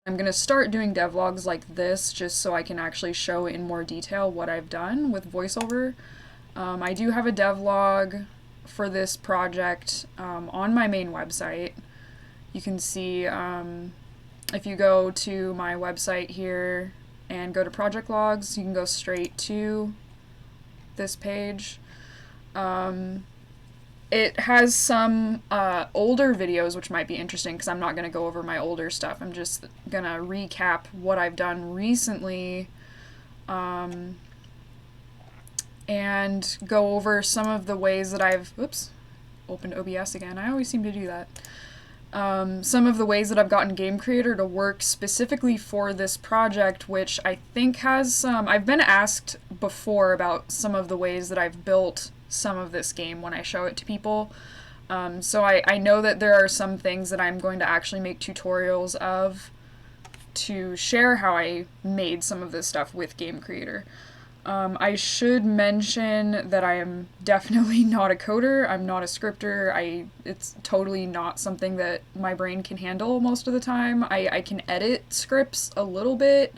I'm going to start doing devlogs like this just so I can actually show in more detail what I've done with voiceover. I do have a devlog for this project on my main website. You can see if you go to my website here and go to project logs, you can go straight to this page. It has some older videos which might be interesting because I'm not going to go over my older stuff. I'm just going to recap what I've done recently and go over some of the ways that I've opened OBS again. I always seem to do that. Some of the ways that I've gotten Game Creator to work specifically for this project, which I think has some. I've been asked before about some of the ways that I've built some of this game when I show it to people. So I know that there are some things that I'm going to actually make tutorials of to share how I made some of this stuff with Game Creator. I should mention that I am definitely not a coder. I'm not a scripter. It's totally not something that my brain can handle most of the time. I can edit scripts a little bit.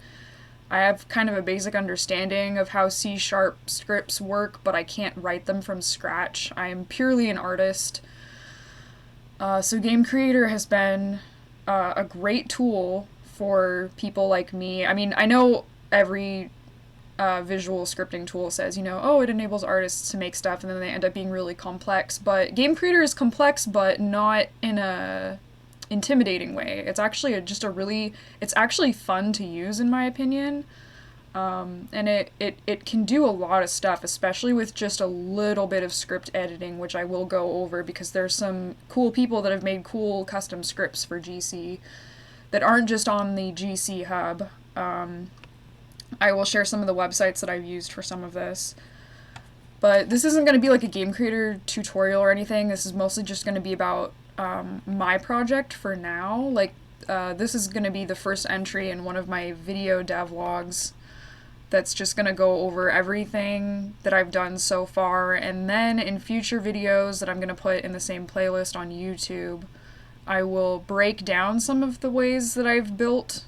I have kind of a basic understanding of how C# scripts work, but I can't write them from scratch. I am purely an artist. So Game Creator has been a great tool for people like me. I mean, I know every visual scripting tool says, oh, it enables artists to make stuff, and then they end up being really complex. But Game Creator is complex, but not in a intimidating way. It's actually it's actually fun to use in my opinion. And it can do a lot of stuff, especially with just a little bit of script editing, which I will go over because there's some cool people that have made cool custom scripts for GC that aren't just on the GC hub. I will share some of the websites that I've used for some of this. But this isn't going to be like a Game Creator tutorial or anything. This is mostly just going to be about my project for now. Like, this is going to be the first entry in one of my video devlogs that's just going to go over everything that I've done so far. And then in future videos that I'm going to put in the same playlist on YouTube, I will break down some of the ways that I've built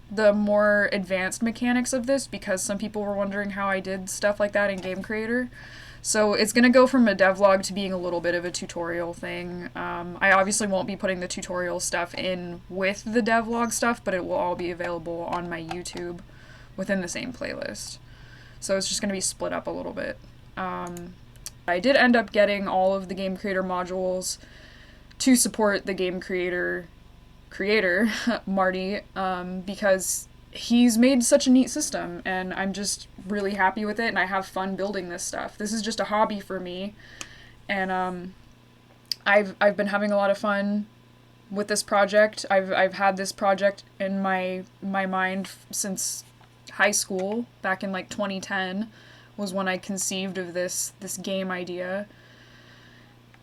the more advanced mechanics of this, because some people were wondering how I did stuff like that in Game Creator. So it's going to go from a devlog to being a little bit of a tutorial thing. I obviously won't be putting the tutorial stuff in with the devlog stuff, but it will all be available on my YouTube within the same playlist. So it's just going to be split up a little bit. I did end up getting all of the Game Creator modules to support the Game Creator Marty, because he's made such a neat system, and I'm just really happy with it, and I have fun building this stuff. This is just a hobby for me, and I've been having a lot of fun with this project. I've had this project in my mind since high school, back in like 2010 was when I conceived of this game idea.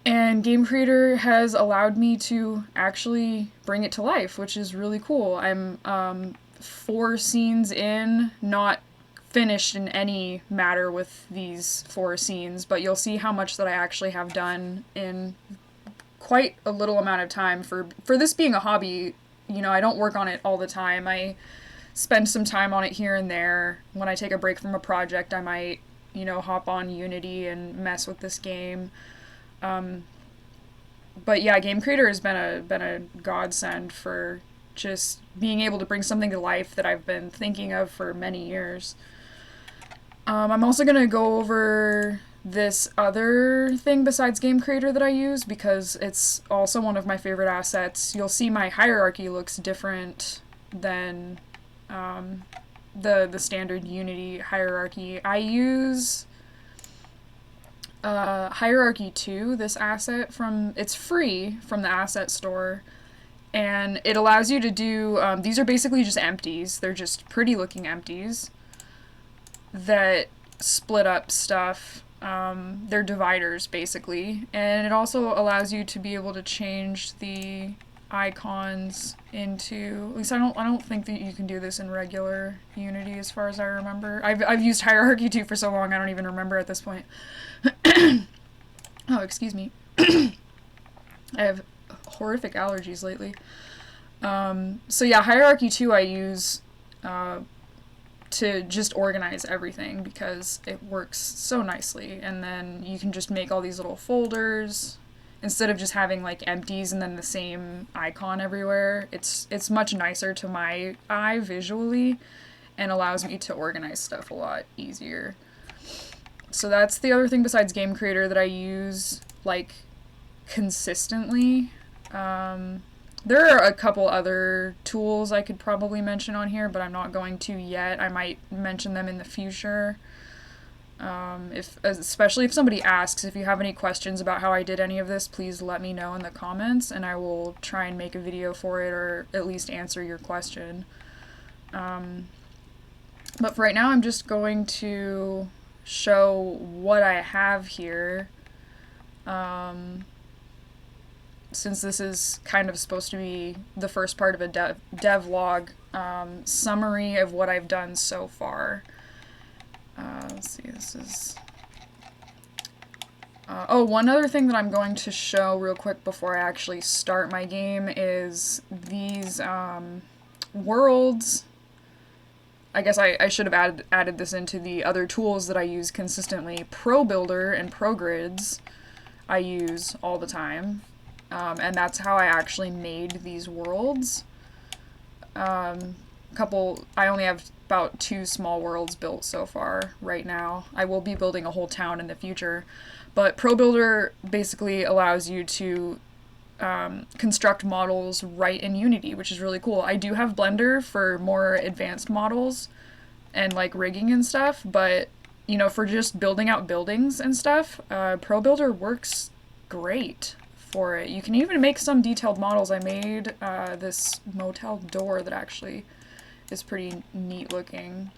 And Game Creator has allowed me to actually bring it to life, which is really cool. I'm 4 scenes in, not finished in any matter with these 4 scenes, but you'll see how much that I actually have done in quite a little amount of time. For this being a hobby, I don't work on it all the time. I spend some time on it here and there. When I take a break from a project, I might, hop on Unity and mess with this game. But yeah, Game Creator has been a godsend for just being able to bring something to life that I've been thinking of for many years. I'm also going to go over this other thing besides Game Creator that I use because it's also one of my favorite assets. You'll see my hierarchy looks different than the standard Unity hierarchy. I use Hierarchy 2, this asset it's free from the asset store, and it allows you to do, these are basically just empties. They're just pretty looking empties that split up stuff. They're dividers basically, and it also allows you to be able to change the icons into, at least I don't think that you can do this in regular Unity as far as I remember. I've used Hierarchy 2 for so long I don't even remember at this point. Oh, excuse me. I have horrific allergies lately. So yeah, Hierarchy 2 I use to just organize everything because it works so nicely. And then you can just make all these little folders instead of just having like empties and then the same icon everywhere. It's much nicer to my eye visually and allows me to organize stuff a lot easier. So that's the other thing besides Game Creator that I use like consistently. There are a couple other tools I could probably mention on here, but I'm not going to yet. I might mention them in the future. Especially if somebody asks, if you have any questions about how I did any of this, please let me know in the comments, and I will try and make a video for it, or at least answer your question. But for right now, I'm just going to show what I have here. Since this is kind of supposed to be the first part of a devlog summary of what I've done so far. Let's see, this is... one other thing that I'm going to show real quick before I actually start my game is these worlds. I guess I should have added this into the other tools that I use consistently. ProBuilder and ProGrids I use all the time. And that's how I actually made these worlds. I only have about 2 small worlds built so far right now. I will be building a whole town in the future. But ProBuilder basically allows you to construct models right in Unity, which is really cool. I do have Blender for more advanced models and like rigging and stuff, but you know, for just building out buildings and stuff, ProBuilder works great for it. You can even make some detailed models. I made this motel door that actually is pretty neat looking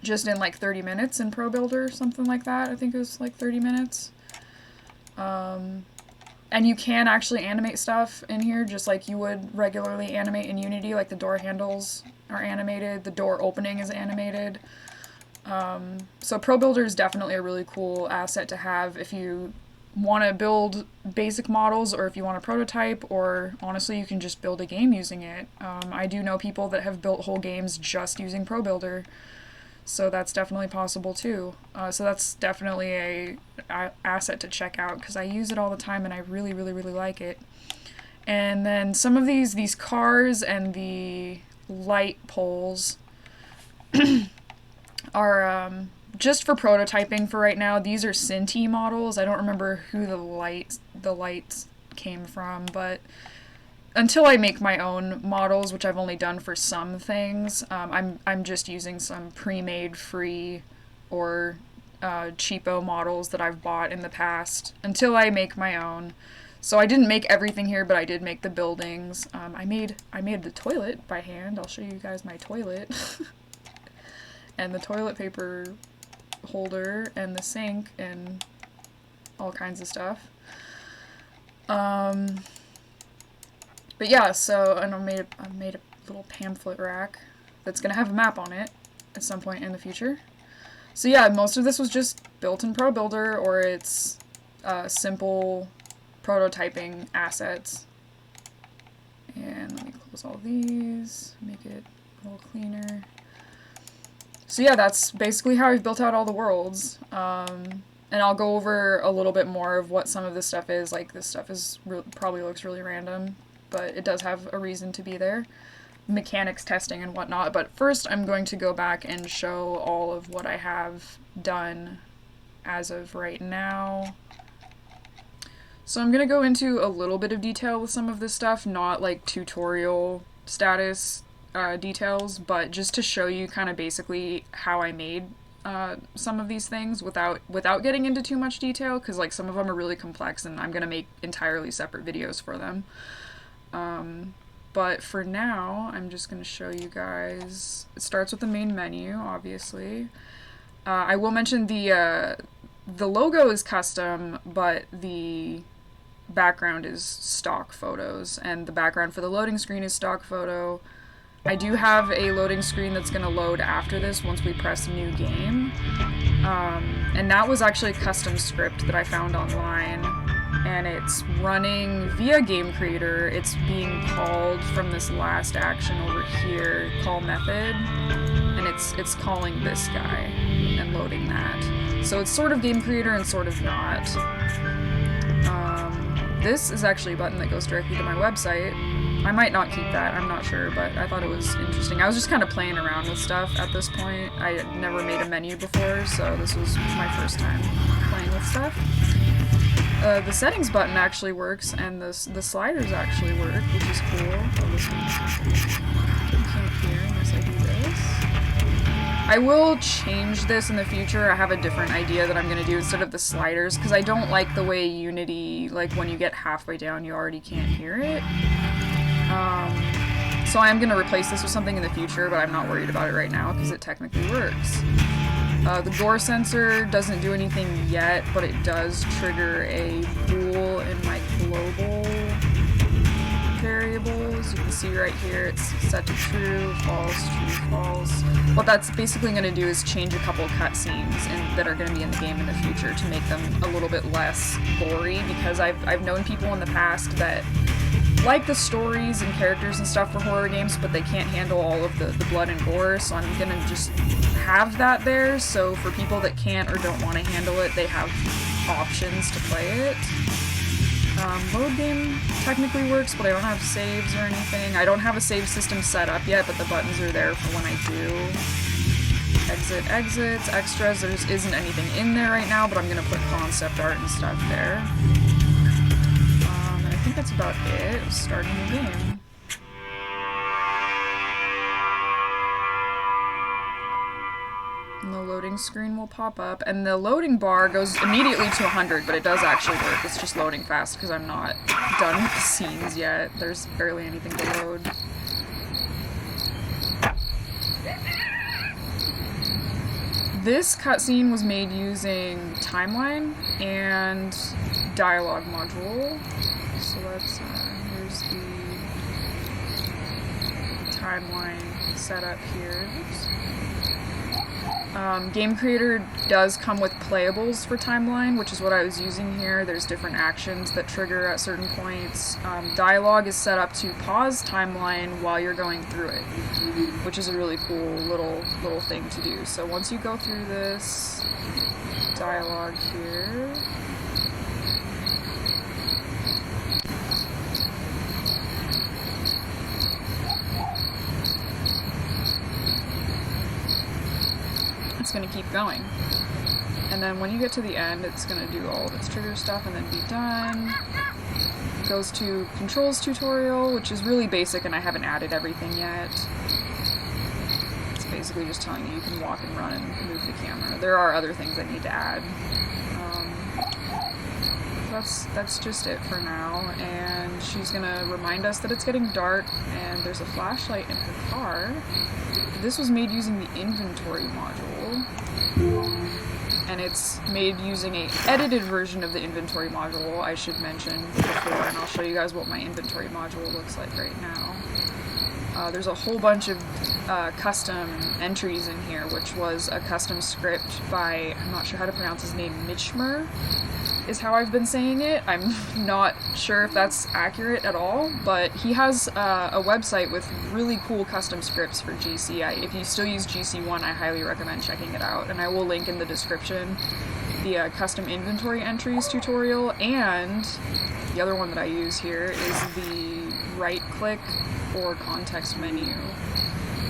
just in like 30 minutes in ProBuilder, something like that. I think it was like 30 minutes. And you can actually animate stuff in here just like you would regularly animate in Unity, like the door handles are animated, the door opening is animated. So ProBuilder is definitely a really cool asset to have if you want to build basic models, or if you want to prototype, or honestly you can just build a game using it. I do know people that have built whole games just using ProBuilder, so that's definitely possible too. So that's definitely a asset to check out because I use it all the time and I really like it. And then some of these cars and the light poles are just for prototyping for right now. These are Cinti models. I don't remember who the lights came from, but until I make my own models, which I've only done for some things, I'm just using some pre-made free or cheapo models that I've bought in the past until I make my own. So I didn't make everything here, but I did make the buildings. I made the toilet by hand. I'll show you guys my toilet. And the toilet paper holder and the sink and all kinds of stuff. But yeah, so and I made a little pamphlet rack that's gonna have a map on it at some point in the future. So yeah, most of this was just built in ProBuilder, or it's simple prototyping assets. And let me close all these, make it a little cleaner. So yeah, that's basically how I've built out all the worlds. And I'll go over a little bit more of what some of this stuff is. Like, this stuff is probably looks really random, but it does have a reason to be there. Mechanics testing and whatnot. But first, I'm going to go back and show all of what I have done as of right now. So I'm going to go into a little bit of detail with some of this stuff, not like tutorial status details, but just to show you kind of basically how I made some of these things without getting into too much detail, because like some of them are really complex and I'm going to make entirely separate videos for them. But for now, I'm just going to show you guys. It starts with the main menu, obviously. I will mention the logo is custom, but the background is stock photos, and the background for the loading screen is stock photo. I do have a loading screen that's going to load after this once we press new game. And that was actually a custom script that I found online. and it's running via Game Creator. It's being called from this last action over here, call method, and it's calling this guy and loading that. So it's sort of Game Creator and sort of not. This is actually a button that goes directly to my website. I might not keep that, I'm not sure, but I thought it was interesting. I was just kind of playing around with stuff at this point. I had never made a menu before, so this was my first time playing with stuff. The settings button actually works, and the sliders actually work, which is cool. Oh, this one you can't hear unless I do this. I will change this in the future. I have a different idea that I'm going to do instead of the sliders, because I don't like the way Unity, like when you get halfway down, you already can't hear it. So I am going to replace this with something in the future, but I'm not worried about it right now because it technically works. The gore sensor doesn't do anything yet, but it does trigger a bool in my global variables. You can see right here it's set to true, false, true, false. What that's basically going to do is change a couple cutscenes that are going to be in the game in the future to make them a little bit less gory, because I've known people in the past that like the stories and characters and stuff for horror games, but they can't handle all of the blood and gore, so I'm gonna just have that there, so for people that can't or don't want to handle it, they have options to play it. Load game technically works, but I don't have saves or anything. I don't have a save system set up yet, but the buttons are there for when I do. Exit, exits, extras, there isn't anything in there right now, but I'm gonna put concept art and stuff there. I think that's about it. Starting the game. And the loading screen will pop up, and the loading bar goes immediately to 100, but it does actually work. It's just loading fast because I'm not done with the scenes yet. There's barely anything to load. This cutscene was made using timeline and dialogue module. So let's, here's the timeline setup here. Game Creator does come with playables for timeline, which is what I was using here. There's different actions that trigger at certain points. Dialogue is set up to pause timeline while you're going through it, which is a really cool little thing to do. So once you go through this dialogue here, it's going to keep going. And then when you get to the end, it's going to do all of its trigger stuff and then be done. It goes to controls tutorial, which is really basic and I haven't added everything yet. It's basically just telling you can walk and run and move the camera. There are other things I need to add. That's just it for now, and she's gonna remind us that it's getting dark and there's a flashlight in her car. This was made using the inventory module, and it's made using a edited version of the inventory module, I should mention before, and I'll show you guys what my inventory module looks like right now. There's a whole bunch of custom entries in here, which was a custom script by, I'm not sure how to pronounce his name, Mitchmer is how I've been saying it. I'm not sure if that's accurate at all, but he has a website with really cool custom scripts for GC. If you still use GC1, I highly recommend checking it out, and I will link in the description the custom inventory entries tutorial, and the other one that I use here is the right-click or context menu,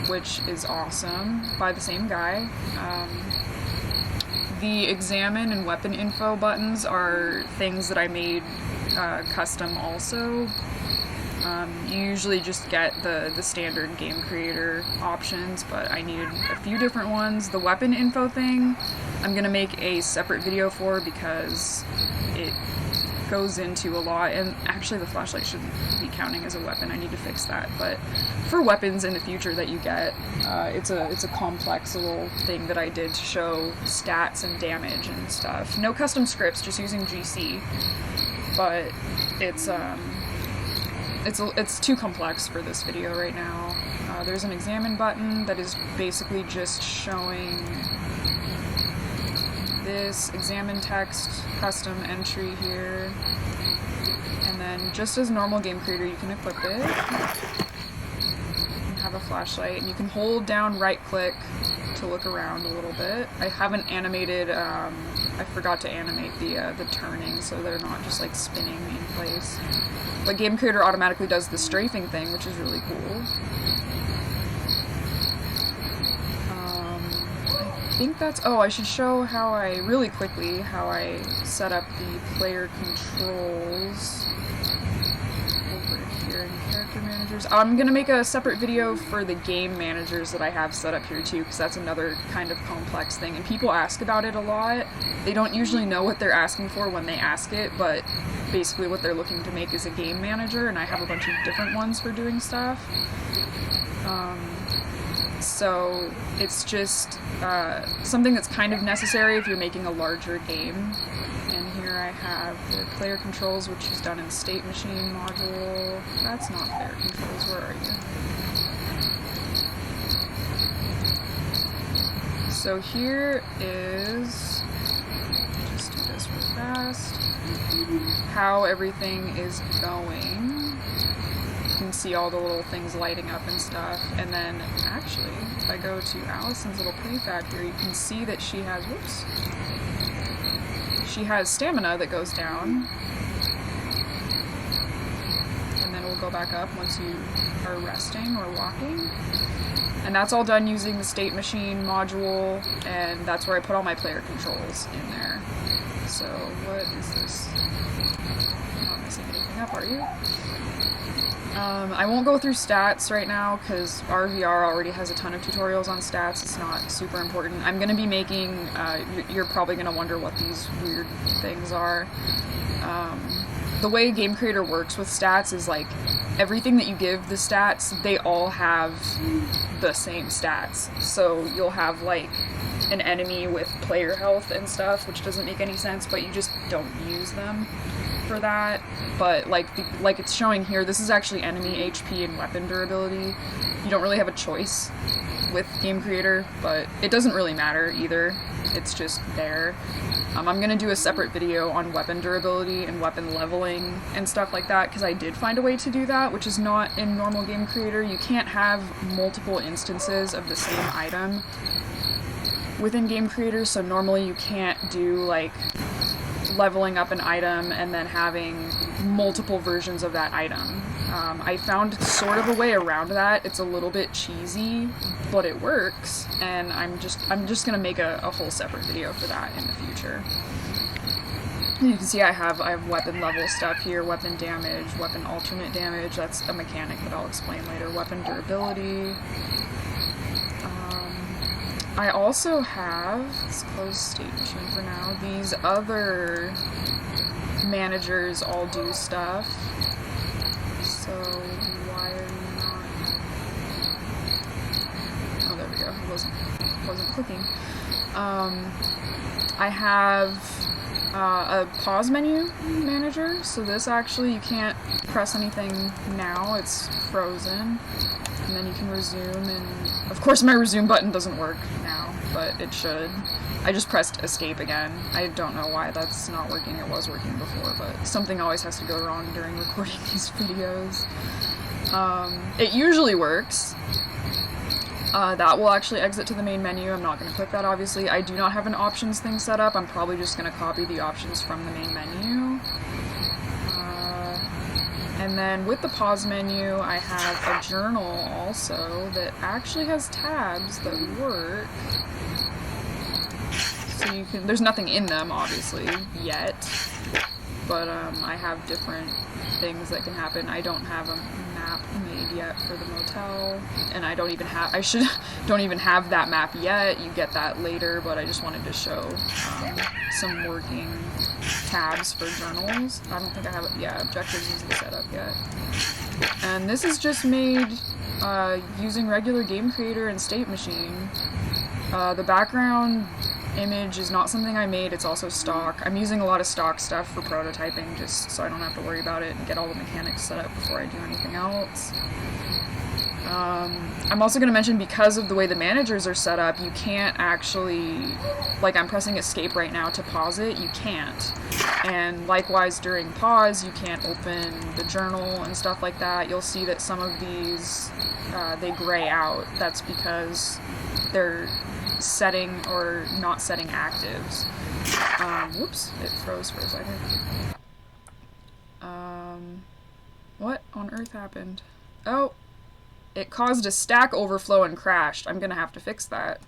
which is awesome, by the same guy. The examine and weapon info buttons are things that I made custom also. You usually just get the standard Game Creator options, but I needed a few different ones. The weapon info thing, I'm gonna make a separate video for because it goes into a lot, and actually the flashlight shouldn't be counting as a weapon. I need to fix that, but for weapons in the future that you get, it's a complex little thing that I did to show stats and damage and stuff. No custom scripts, just using GC, but it's too complex for this video right now. There's an examine button that is basically just showing this examine text custom entry here. And then just as normal game creator, you can equip it. And have a flashlight, and you can hold down right click to look around a little bit. I haven't animated, I forgot to animate the turning so they're not just like spinning in place. But game creator automatically does the strafing thing, which is really cool. I think that's, oh, I should show how really quickly, how I set up the player controls over here in character managers. I'm gonna make a separate video for the game managers that I have set up here too, because that's another kind of complex thing, and people ask about it a lot. They don't usually know what they're asking for when they ask it, but basically what they're looking to make is a game manager, and I have a bunch of different ones for doing stuff. So it's just something that's kind of necessary if you're making a larger game. And here I have the player controls, which is done in state machine module. That's not player controls, where are you? So here is, just do this real fast, how everything is going. You can see all the little things lighting up and stuff, and then actually, if I go to Allison's little prefab here, you can see that she has, whoops, she has stamina that goes down, and then it will go back up once you are resting or walking, and that's all done using the state machine module, and that's where I put all my player controls in there. So what is this? You're not messing anything up, are you? I won't go through stats right now because RVR already has a ton of tutorials on stats. It's not super important. I'm going to be making, you're probably going to wonder what these weird things are. The way Game Creator works with stats is like everything that you give the stats, they all have the same stats. So you'll have like an enemy with player health and stuff, which doesn't make any sense, but you just don't use them for that. But like it's showing here, this is actually enemy HP and weapon durability. You don't really have a choice with Game Creator, but it doesn't really matter either. It's just there. I'm gonna do a separate video on weapon durability and weapon leveling and stuff like that, because I did find a way to do that, which is not in normal Game Creator. You can't have multiple instances of the same item within Game Creator, so normally you can't do like leveling up an item and then having multiple versions of that item. I found sort of a way around that. It's a little bit cheesy, but it works, and I'm just gonna make a whole separate video for that in the future. You can see I have weapon level stuff here, weapon damage, weapon alternate damage. That's a mechanic that I'll explain later. Weapon durability. I also have, let's close state machine for now, these other managers all do stuff. So why are you not? Oh, there we go. It wasn't clicking. I have a pause menu manager. So this actually, you can't press anything now. It's frozen. And then you can resume, and of course my resume button doesn't work now, but it should. I just pressed escape again. I don't know why that's not working. It was working before, but something always has to go wrong during recording these videos. It usually works. That will actually exit to the main menu. I'm not going to click that, obviously. I do not have an options thing set up. I'm probably just going to copy the options from the main menu. And then with the pause menu, I have a journal also that actually has tabs that work. So you can, there's nothing in them, obviously, yet. But I have different things that can happen. I don't have a map made yet for the motel, and I don't even have, don't even have that map yet. You get that later, but I just wanted to show some working tabs for journals. I don't think I have it, yeah, objectives isn't set up yet. And this is just made using regular Game Creator and State Machine. The background image is not something I made, it's also stock. I'm using a lot of stock stuff for prototyping just so I don't have to worry about it and get all the mechanics set up before I do anything else. I'm also going to mention, because of the way the managers are set up, you can't actually, like I'm pressing escape right now to pause it, you can't. And likewise during pause, you can't open the journal and stuff like that. You'll see that some of these, they gray out. That's because they're setting or not setting actives. Whoops, it froze for a second. What on earth happened? Oh, it caused a stack overflow and crashed. I'm gonna have to fix that.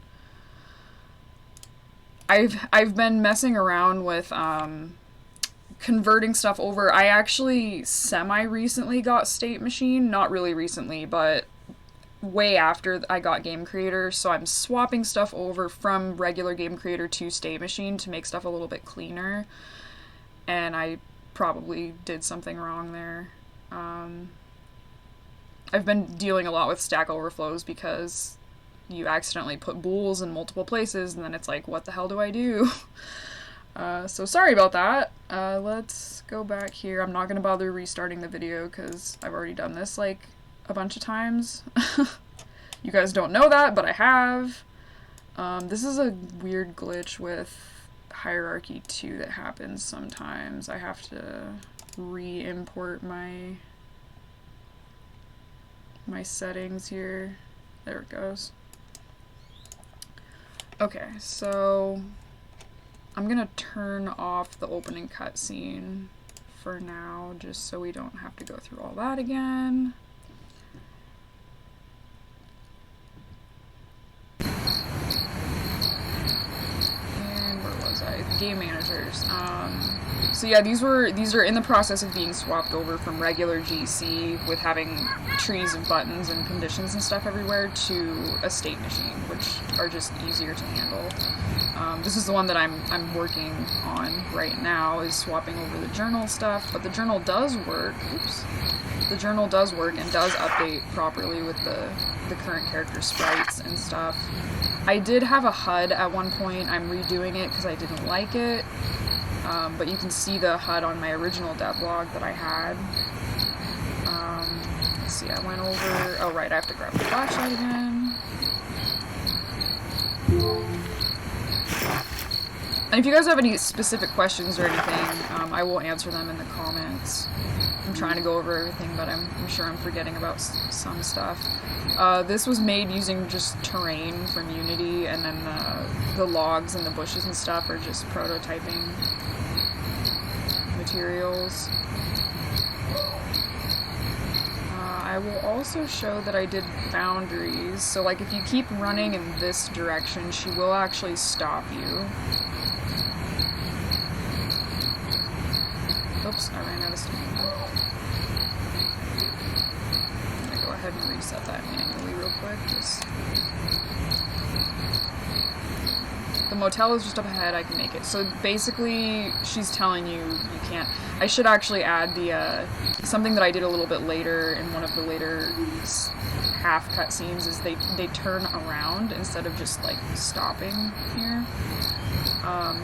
I've been messing around with converting stuff over. I actually semi-recently got State Machine. Not really recently, but way after I got Game Creator. So I'm swapping stuff over from regular Game Creator to State Machine to make stuff a little bit cleaner. And I probably did something wrong there. I've been dealing a lot with stack overflows because you accidentally put bools in multiple places and then it's like, what the hell do I do? So sorry about that. Let's go back here. I'm not going to bother restarting the video because I've already done this like a bunch of times. You guys don't know that, but I have. This is a weird glitch with Hierarchy 2 that happens sometimes. I have to re-import my settings here. There it goes. Okay, so I'm gonna turn off the opening cutscene for now, just so we don't have to go through all that again. And where was I? Game managers. So yeah, these are in the process of being swapped over from regular GC with having trees of buttons and conditions and stuff everywhere to a State Machine, which are just easier to handle. This is the one that I'm working on right now, is swapping over the journal stuff, but the journal does work. Oops. The journal does work and does update properly with the current character sprites and stuff. I did have a HUD at one point. I'm redoing it because I didn't like it. But you can see the HUD on my original devlog that I had. Let's see, I went over... Oh, right, I have to grab the flashlight again. And if you guys have any specific questions or anything, I will answer them in the comments. I'm trying to go over everything, but I'm sure I'm forgetting about some stuff. This was made using just terrain from Unity, and then the logs and the bushes and stuff are just prototyping materials. I will also show that I did boundaries, so like if you keep running in this direction, she will actually stop you. Oops, I ran out of stamina. I'm gonna go ahead and reset that manually real quick. The motel is just up ahead, I can make it. So basically, she's telling you you can't. I should actually add the, something that I did a little bit later in one of the later half cutscenes is they turn around instead of just like stopping here.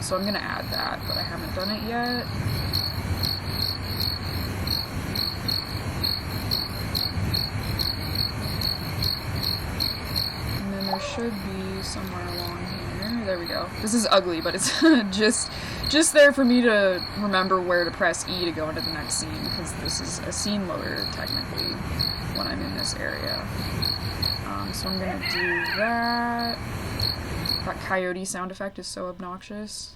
So I'm gonna add that, but I haven't done it yet. And then there should be somewhere along here. There we go. This is ugly, but it's just there for me to remember where to press E to go into the next scene, because this is a scene loader, technically, when I'm in this area. So I'm gonna do that. That coyote sound effect is so obnoxious.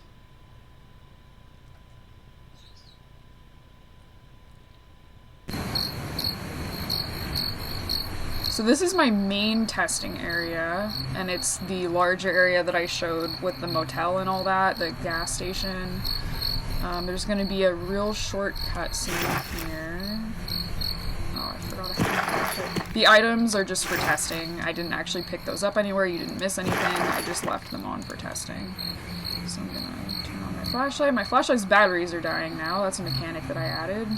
So this is my main testing area, and it's the larger area that I showed with the motel and all that, the gas station. There's going to be a real short cutscene here. Oh, I forgot it. The items are just for testing. I didn't actually pick those up anywhere. You didn't miss anything. I just left them on for testing. So I'm going to turn on my flashlight. My flashlight's batteries are dying now. That's a mechanic that I added.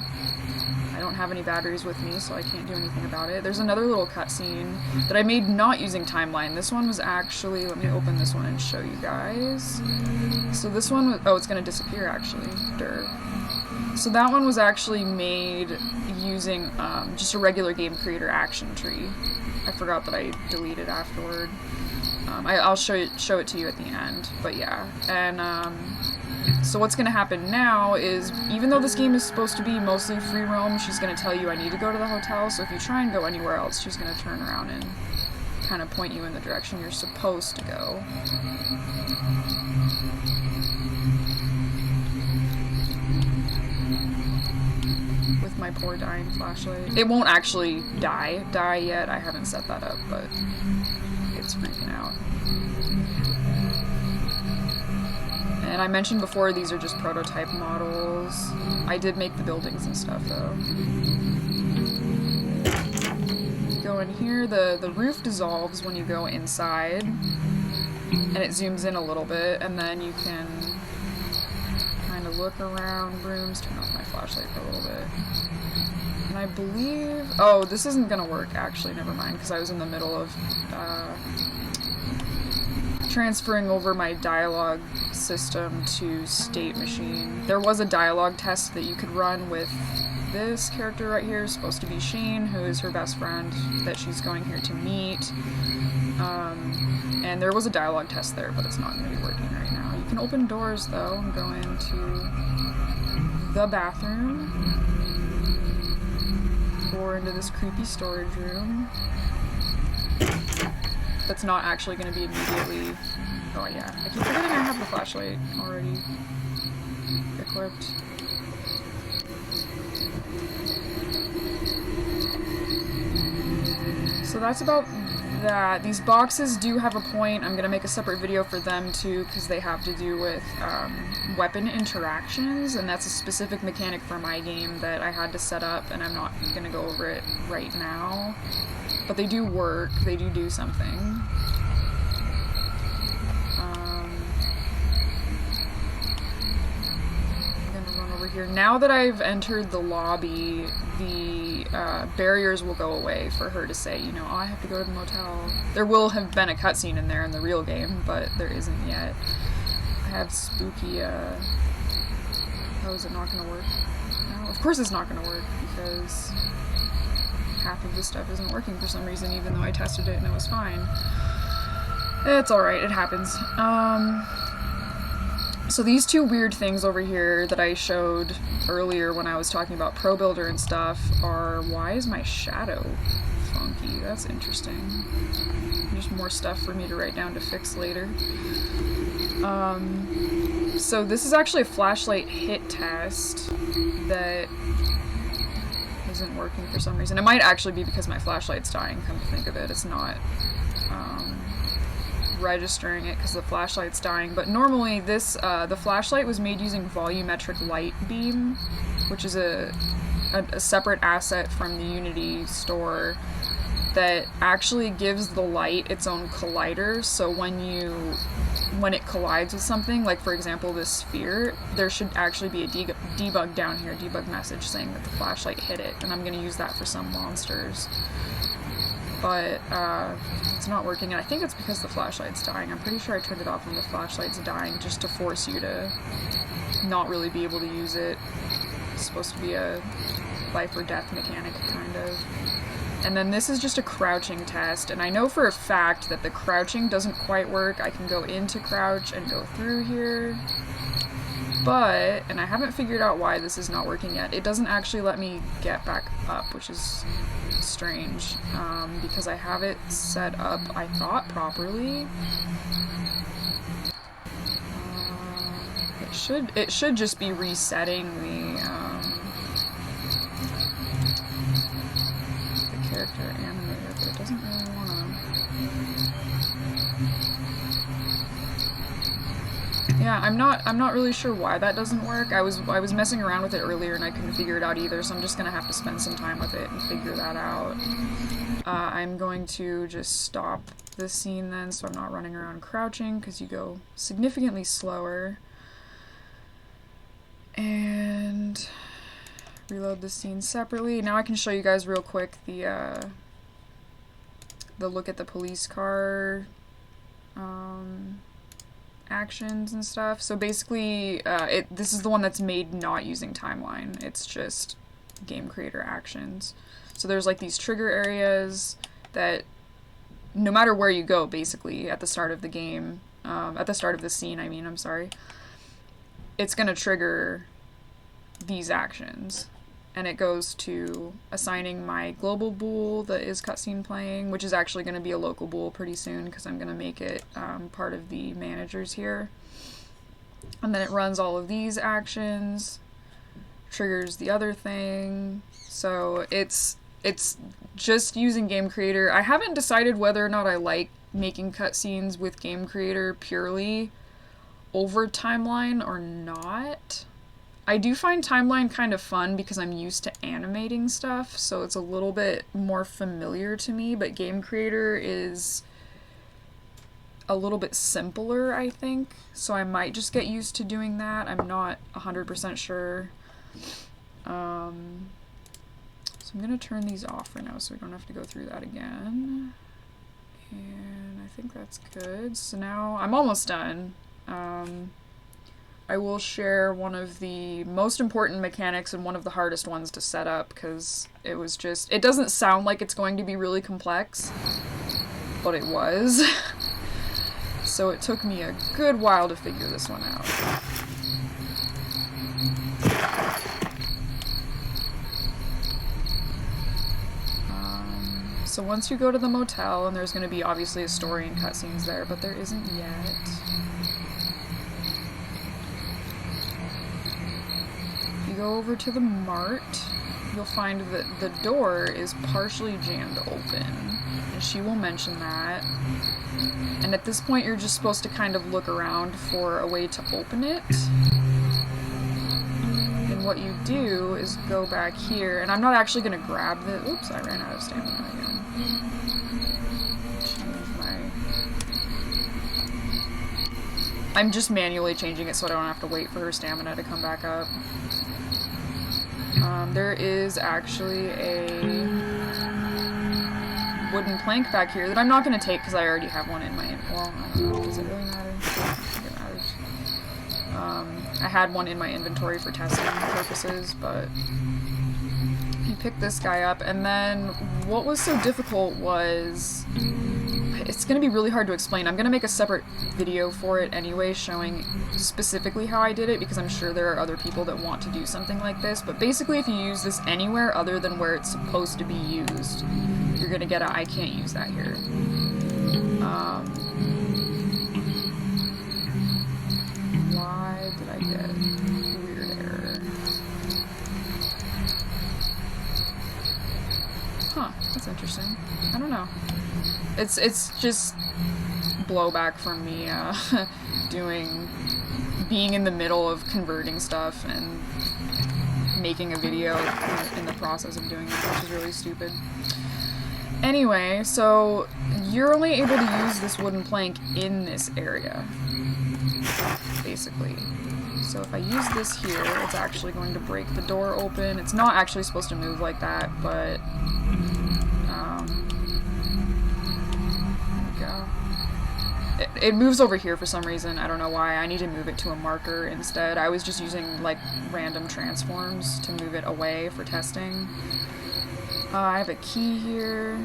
I I don't have any batteries with me, so I can't do anything about it. There's another little cutscene that I made not using timeline. This one was actually, let me open this one and show you guys. So this one was, oh, it's gonna disappear actually. So that one was actually made using just a regular game creator action tree. I forgot that I deleted afterward. I'll show it to you at the end, but yeah. And so what's going to happen now is, even though this game is supposed to be mostly free roam, she's going to tell you I need to go to the hotel, so if you try and go anywhere else, she's going to turn around and kind of point you in the direction you're supposed to go. With my poor dying flashlight. It won't actually die yet, I haven't set that up, but it's freaking out. And I mentioned before, these are just prototype models. I did make the buildings and stuff, though. You go in here, the roof dissolves when you go inside, and it zooms in a little bit, and then you can kind of look around rooms. Turn off my flashlight for a little bit. And I believe... oh, this isn't gonna work, actually, never mind, because I was in the middle of transferring over my dialogue system to state machine. There was a dialogue test that you could run with this character right here, supposed to be Shane, who is her best friend that she's going here to meet. And there was a dialogue test there, but it's not going to be working right now. You can open doors, though, and go into the bathroom, or into this creepy storage room. That's not actually going to be immediately... oh yeah, I keep forgetting I have the flashlight already equipped. So that's about that. These boxes do have a point. I'm going to make a separate video for them too, because they have to do with weapon interactions, and that's a specific mechanic for my game that I had to set up, and I'm not going to go over it right now. But they do work. They do something. Here. Now that I've entered the lobby, the barriers will go away for her to say, you know, oh, I have to go to the motel. There will have been a cutscene in there in the real game, but there isn't yet. I have spooky, oh, is it not going to work? No, of course it's not going to work, because half of this stuff isn't working for some reason, even though I tested it and it was fine. It's alright, it happens. So these two weird things over here that I showed earlier when I was talking about Pro Builder and stuff are, why is my shadow funky? That's interesting. Just more stuff for me to write down to fix later. So this is actually a flashlight hit test that isn't working for some reason. It might actually be because my flashlight's dying, come to think of it. It's not registering it because the flashlight's dying, but normally this the flashlight was made using volumetric light beam, which is a separate asset from the Unity store that actually gives the light its own collider. So when it collides with something, like for example this sphere, there should actually be a debug down here, debug message saying that the flashlight hit it, and I'm going to use that for some monsters. But it's not working, and I think it's because the flashlight's dying. I'm pretty sure I turned it off when the flashlight's dying, just to force you to not really be able to use it. It's supposed to be a life or death mechanic, kind of. And then this is just a crouching test, and I know for a fact that the crouching doesn't quite work. I can go into crouch and go through here, but, and I haven't figured out why this is not working yet, it doesn't actually let me get back up, which is strange, because I have it set up, I thought, properly. It should just be resetting the character animator, but it doesn't really want to. Yeah, I'm not really sure why that doesn't work. I was messing around with it earlier and I couldn't figure it out either, so I'm just gonna have to spend some time with it and figure that out. I'm going to just stop this scene then, so I'm not running around crouching, because you go significantly slower. And reload the scene separately. Now I can show you guys real quick the look at the police car actions and stuff. So basically, this is the one that's made not using timeline. It's just game creator actions. So there's like these trigger areas that no matter where you go, basically, at the start of the game, at the start of the scene, I mean, I'm sorry, it's gonna trigger these actions. And it goes to assigning my global bool that is cutscene playing, which is actually going to be a local bool pretty soon because I'm going to make it part of the managers here. And then it runs all of these actions, triggers the other thing. So it's just using Game Creator. I haven't decided whether or not I like making cutscenes with Game Creator purely over timeline or not. I do find timeline kind of fun because I'm used to animating stuff, so it's a little bit more familiar to me, but Game Creator is a little bit simpler, I think, so I might just get used to doing that. I'm not 100% sure. So I'm going to turn these off for now so we don't have to go through that again. And I think that's good. So now I'm almost done. I will share one of the most important mechanics and one of the hardest ones to set up because it doesn't sound like it's going to be really complex, but it was. So it took me a good while to figure this one out. So once you go to the motel, and there's going to be obviously a story and cutscenes there, but there isn't yet. You go over to the mart, you'll find that the door is partially jammed open, and she will mention that. And at this point, you're just supposed to kind of look around for a way to open it. And what you do is go back here, and I'm not actually going to grab the... Oops, I ran out of stamina again. I'm just manually changing it so I don't have to wait for her stamina to come back up. There is actually a wooden plank back here that I'm not going to take because I already have one in my... Well, I don't know. Does it really matter? I think it matters. I had one in my inventory for testing purposes, but you pick this guy up, and then what was so difficult was... It's going to be really hard to explain. I'm going to make a separate video for it anyway, showing specifically how I did it, because I'm sure there are other people that want to do something like this. But basically, if you use this anywhere other than where it's supposed to be used, you're going to get a I can't use that here. Why did I get weird error? Huh, that's interesting. I don't know. It's just blowback from me being in the middle of converting stuff and making a video in the process of doing that, which is really stupid. Anyway, so you're only able to use this wooden plank in this area, basically. So if I use this here, it's actually going to break the door open. It's not actually supposed to move like that, but it moves over here for some reason. I don't know why. I need to move it to a marker instead. I was just using like random transforms to move it away for testing. I have a key here.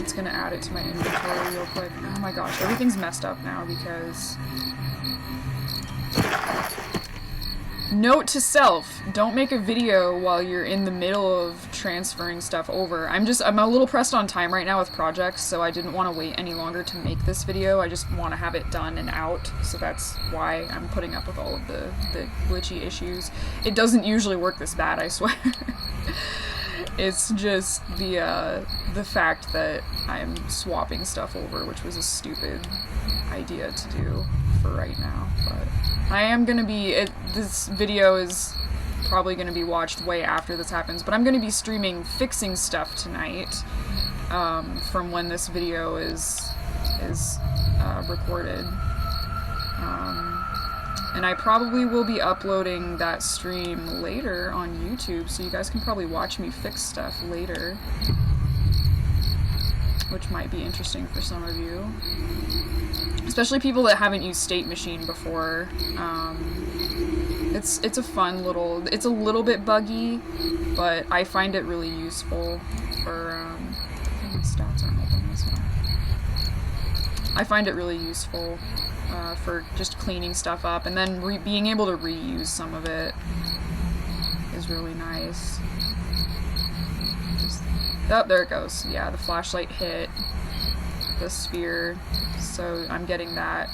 It's gonna add it to my inventory real quick. Oh my gosh, everything's messed up now because... Note to self, don't make a video while you're in the middle of transferring stuff over. I'm a little pressed on time right now with projects, so I didn't want to wait any longer to make this video. I just want to have it done and out, so that's why I'm putting up with all of the glitchy issues. It doesn't usually work this bad, I swear. It's just the fact that I'm swapping stuff over, which was a stupid idea to do for right now, but I am gonna be, this video is probably gonna be watched way after this happens, but I'm gonna be streaming fixing stuff tonight, from when this video is recorded. And I probably will be uploading that stream later on YouTube, so you guys can probably watch me fix stuff later, which might be interesting for some of you, especially people that haven't used State Machine before. It's a fun little, it's a little bit buggy, but I find it really useful for, my stats aren't open this one. I find it really useful for just cleaning stuff up, and then being able to reuse some of it is really nice. Oh, there it goes. Yeah, the flashlight hit the sphere, so I'm getting that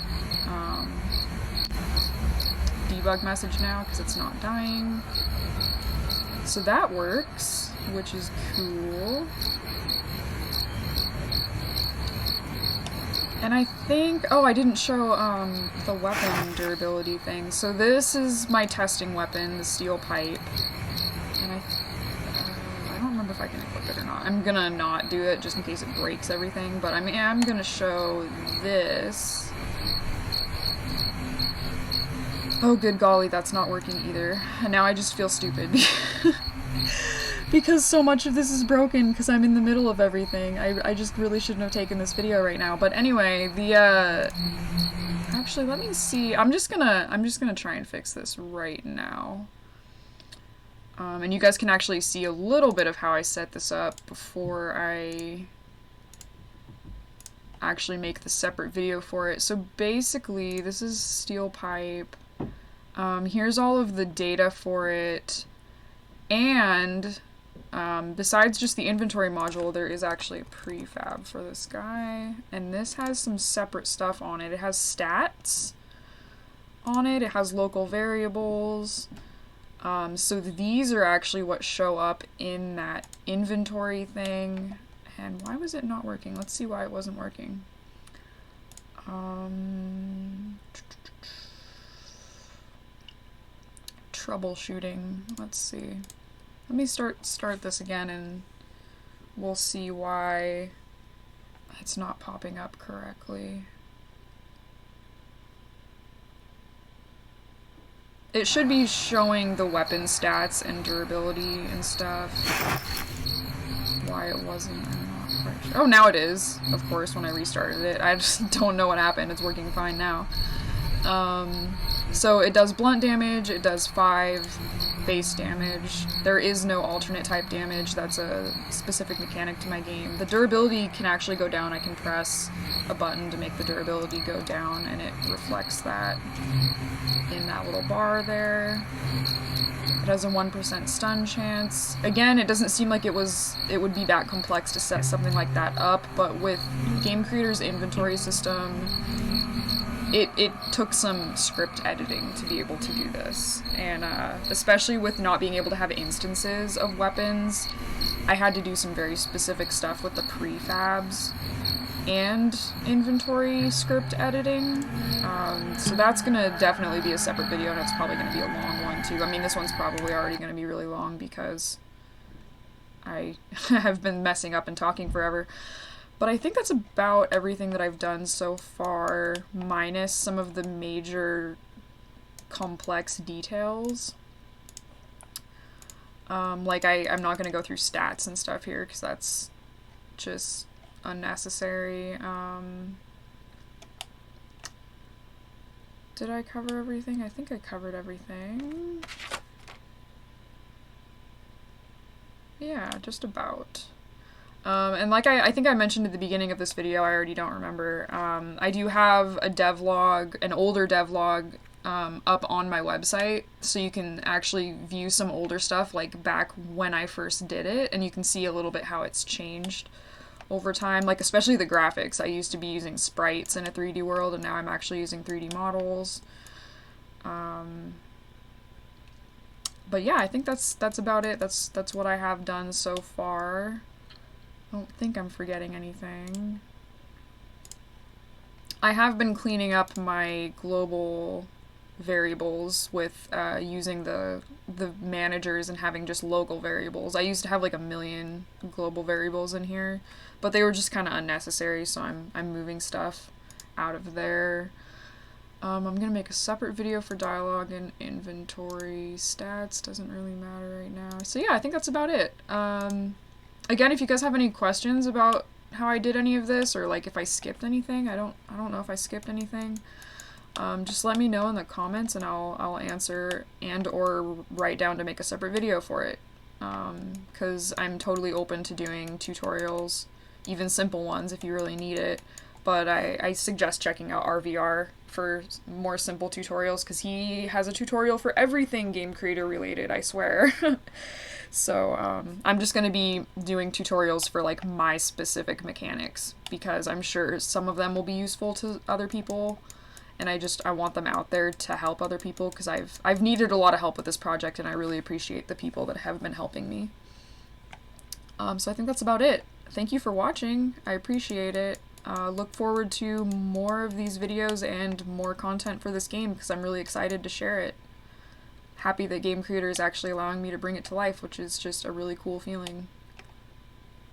debug message now because it's not dying. So that works, which is cool. And I think, oh, I didn't show the weapon durability thing. So this is my testing weapon, the steel pipe. And I don't remember if I can equip it or not. I'm gonna not do it just in case it breaks everything, but I am gonna show this. Oh, good golly, that's not working either. And now I just feel stupid. Because so much of this is broken because I'm in the middle of everything. I just really shouldn't have taken this video right now. But anyway, actually, let me see. I'm just gonna try and fix this right now. And you guys can actually see a little bit of how I set this up before I actually make the separate video for it. So basically, this is steel pipe. Here's all of the data for it, and besides just the inventory module, there is actually a prefab for this guy, and this has some separate stuff on it. It has stats on it, it has local variables, so these are actually what show up in that inventory thing. And why was it not working? Let's see why it wasn't working. Troubleshooting, let's see. Let me start this again and we'll see why it's not popping up correctly. It should be showing the weapon stats and durability and stuff. Why it wasn't, I'm not quite sure. Oh, now it is, of course, when I restarted it. I just don't know what happened. It's working fine now. So it does blunt damage, it does 5 base damage. There is no alternate type damage, that's a specific mechanic to my game. The durability can actually go down. I can press a button to make the durability go down, and it reflects that in that little bar there. It has a 1% stun chance. Again, it doesn't seem like it would be that complex to set something like that up, but with Game Creator's inventory system, it took some script editing to be able to do this, and especially with not being able to have instances of weapons, I had to do some very specific stuff with the prefabs and inventory script editing, so that's gonna definitely be a separate video, and it's probably gonna be a long one too. I mean, this one's probably already gonna be really long because I have been messing up and talking forever. But I think that's about everything that I've done so far, minus some of the major complex details. Like I'm not going to go through stats and stuff here because that's just unnecessary. Did I cover everything? I think I covered everything. Yeah, just about. And like I think I mentioned at the beginning of this video, I already don't remember, I do have a devlog, an older devlog, up on my website, so you can actually view some older stuff, like back when I first did it, and you can see a little bit how it's changed over time, like especially the graphics. I used to be using sprites in a 3D world, and now I'm actually using 3D models. But yeah, I think that's about it. That's what I have done so far. I don't think I'm forgetting anything. I have been cleaning up my global variables with using the managers and having just local variables. I used to have like 1 million global variables in here, but they were just kind of unnecessary, so I'm moving stuff out of there. I'm gonna make a separate video for dialogue and inventory. Stats doesn't really matter right now. So yeah, I think that's about it. Again, if you guys have any questions about how I did any of this, or like if I skipped anything, I don't know if I skipped anything. Just let me know in the comments, and I'll answer and or write down to make a separate video for it. Because I'm totally open to doing tutorials, even simple ones if you really need it. But I suggest checking out RVR for more simple tutorials, because he has a tutorial for everything game creator related, I swear. So I'm just going to be doing tutorials for like my specific mechanics, because I'm sure some of them will be useful to other people, and I want them out there to help other people, because I've needed a lot of help with this project, and I really appreciate the people that have been helping me. So I think that's about it. Thank you for watching. I appreciate it. Look forward to more of these videos and more content for this game, because I'm really excited to share it. Happy that Game Creator is actually allowing me to bring it to life, which is just a really cool feeling.